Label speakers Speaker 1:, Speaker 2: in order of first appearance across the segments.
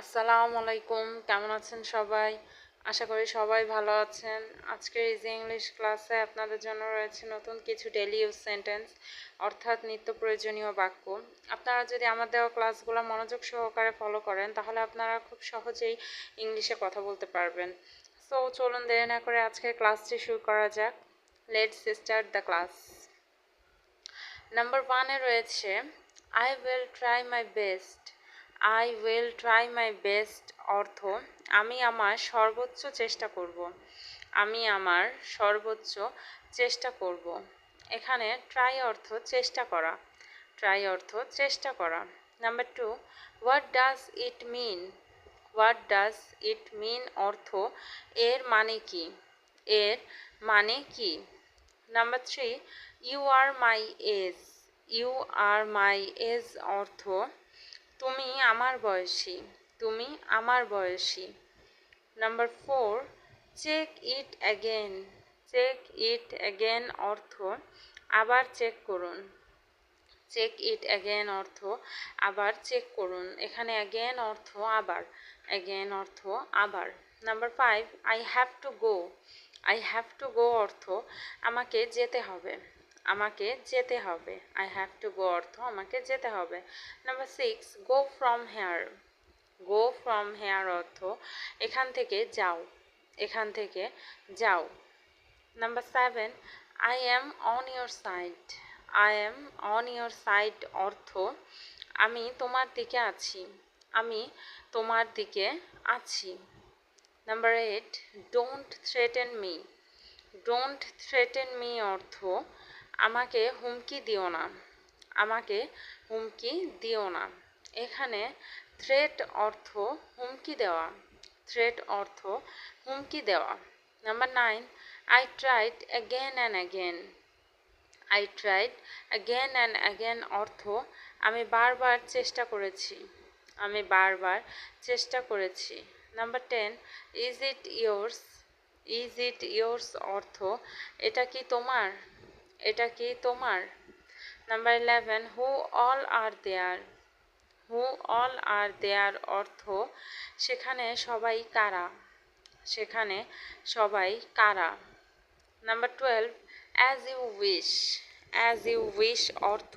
Speaker 1: আসসালামু আলাইকুম, কেমন আছেন সবাই? আশা করি সবাই ভালো আছেন। আজকের ইজি ইংলিশ ক্লাসে আপনাদের জন্য রয়েছে নতুন কিছু ডেইলি ইউজ সেন্টেন্স, অর্থাৎ নিত্য প্রয়োজনীয় বাক্য। আপনারা যদি আমার দেওয়া ক্লাসগুলো মনোযোগ সহকারে ফলো করেন, তাহলে আপনারা খুব সহজেই ইংলিশে কথা বলতে পারবেন। সো চলুন দেরি না করে আজকের ক্লাসটি শুরু করা যাক। Let's start the class. Number 1-এ রয়েছে I will try my best. I will try my best অর্থ আমি আমার সর্বোচ্চ চেষ্টা করব। আমি আমার সর্বোচ্চ চেষ্টা করব। এখানে ট্রাই অর্থ চেষ্টা করা। ট্রাই অর্থ চেষ্টা করা। Number 2, what does it mean. What does it mean অর্থ এর মানে কি। এর মানে কি। Number 3, you are my age. You are my age অর্থ তুমি আমার বয়সী। তুমি আমার বয়সী। Number 4, check it again. Check it again অর্থ আবার চেক করুন। চেক ইট অ্যাগেন অর্থ আবার চেক করুন। এখানে অ্যাগেন অর্থ আবার। অ্যাগেন অর্থ আবার। Number 5, I have to go. I have to go অর্থ আমাকে যেতে হবে। আমাকে যেতে হবে। আই হ্যাভ টু গো অর্থ আমাকে যেতে হবে। Number 6, go from here. Go from here অর্থ এখান থেকে যাও। এখান থেকে যাও। Number 7, I am on your side. I am on your side অর্থ আমি তোমার দিকে আছি। আমি তোমার দিকে আছি। Number 8, don't threaten me. Don't threaten me অর্থ আমাকে হুমকি দিও না। আমাকে হুমকি দিও না। এখানে থ্রেট অর্থ হুমকি দেওয়া। থ্রেট অর্থ হুমকি দেওয়া। Number 9, I tried again and again. I tried again and again অর্থ আমি বারবার চেষ্টা করেছি। আমি বারবার চেষ্টা করেছি। Number 10, is it yours. Is it yours অর্থ এটা কি তোমার। এটা কি তোমার। Number 11, who all are there. Who all are there অর্থ সেখানে সবাই কারা। সেখানে সবাই কারা। Number 12, as you wish. As you wish অর্থ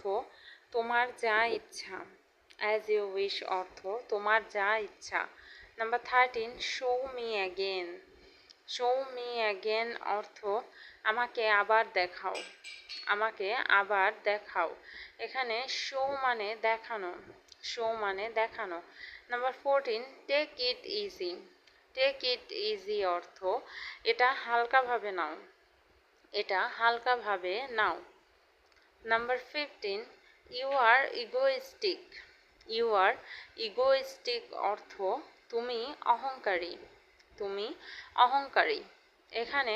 Speaker 1: তোমার যা ইচ্ছা। অ্যাজ ইউ উইশ অর্থ তোমার যা ইচ্ছা। Number 13, show me again. Show me again অর্থ আমাকে আবার দেখাও। আমাকে আবার দেখাও। এখানে শো মানে দেখানো। শো মানে দেখানো। Number 14, take it easy. Take it easy অর্থ এটা হালকাভাবে নাও। এটা হালকাভাবে নাও। Number 15, you are egoistic. You are egoistic অর্থ তুমি অহংকারী। তুমি অহংকারী। এখানে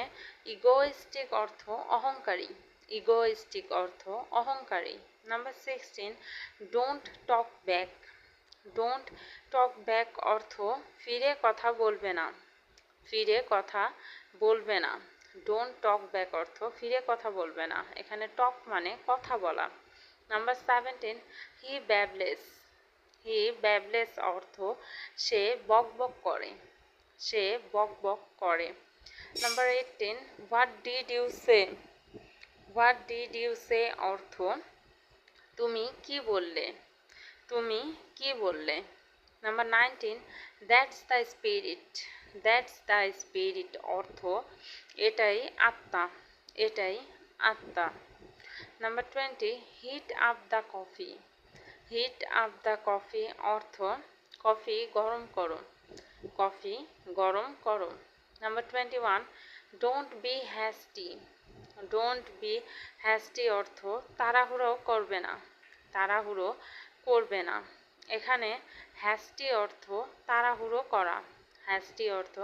Speaker 1: ইগোইস্টিক অর্থ অহংকারী। ইগোইস্টিক অর্থ অহংকারী। Number 16, don't talk back. Don't talk back অর্থ ফিরে কথা বলবে না। ফিরে কথা বলবে না। ডোন্ট টক ব্যাক অর্থ ফিরে কথা বলবে না। এখানে টক মানে কথা বলা। নাম্বার 17, হি ব্যাবলেস। হি ব্যাবলেস অর্থ সে বক বক করে। সে বক বক করে। Number 18, what did you say. What did you say অর্থ তুমি কি বললে। তুমি কি বললে। Number 19, that's the spirit. That's the spirit অর্থ এটাই আত্মা। এটাই আত্মা। Number 20, heat up the coffee. Heat up the coffee অর্থ কফি গরম করো। কফি গরম করো। Number 21, don't be hasty. Don't be hasty অর্থ তাড়াহুড়ো করবে না। তাড়াহুড়ো করবে না। এখানে হ্যাস্টি অর্থ তাড়াহুড়ো করা। হ্যাস্টি অর্থ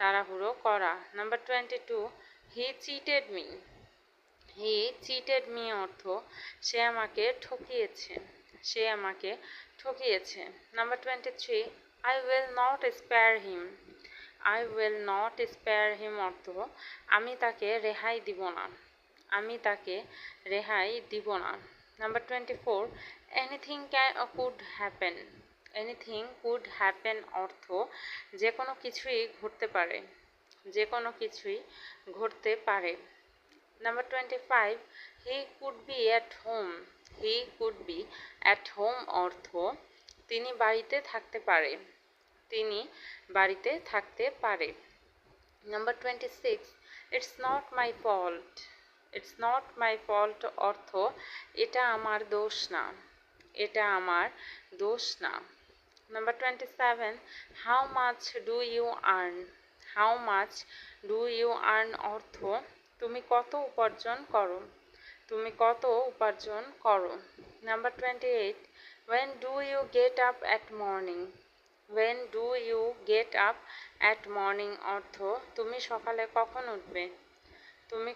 Speaker 1: তাড়াহুড়ো করা। Number 22, he cheated me. He cheated me অর্থ সে আমাকে ঠকিয়েছে। সে আমাকে ঠকিয়েছে। Number 23, I will not spare him. I will not spare him অর্থ আমি তাকে রেহাই দিব না। আমি তাকে রেহাই দিব না। Number 24, anything could happen. Anything could happen অর্থ যে কোনো কিছুই ঘটতে পারে, যে কোনো কিছুই ঘটতে পারে। Number 25, he could be at home. He could be at home অর্থ তিনি বাড়িতে থাকতে পারে, তিনি বাড়িতে থাকতে পারে। Number 26, it's not my fault. It's not my fault অর্থ এটা আমার দোষ না, এটা আমার দোষ না। Number 27, how much do you earn. How much do you earn অর্থ তুমি কত উপার্জন করো, তুমি কত উপার্জন করো। Number 28, when do you get up at morning। when do you get up at morning অর্থ তুমি সকালে কখন উঠবে, তুমি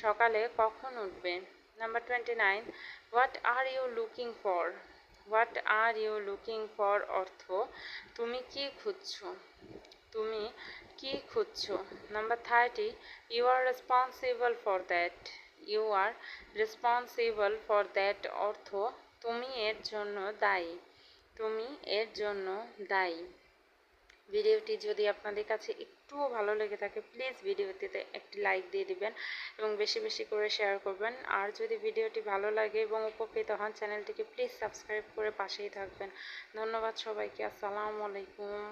Speaker 1: সকালে কখন উঠবে। Number 29, what are you looking for. What are you looking for অর্থ তুমি কি খুঁজছো, তুমি কি খুঁজছো। Number 30, you are responsible for that. You are responsible for that অর্থ তুমি এর জন্য দায়ী, তুমি এর জন্য দায়ী। ভিডিওটি যদি আপনাদের কাছে একটুও ভালো লেগে থাকে প্লিজ ভিডিওটিতে একটি লাইক দিয়ে দিবেন এবং বেশি বেশি করে শেয়ার করবেন। আর যদি ভিডিওটি ভালো লাগে এবং উপকৃত হন চ্যানেলটিকে প্লিজ সাবস্ক্রাইব করে পাশেই থাকবেন। ধন্যবাদ সবাইকে। আসসালামু আলাইকুম।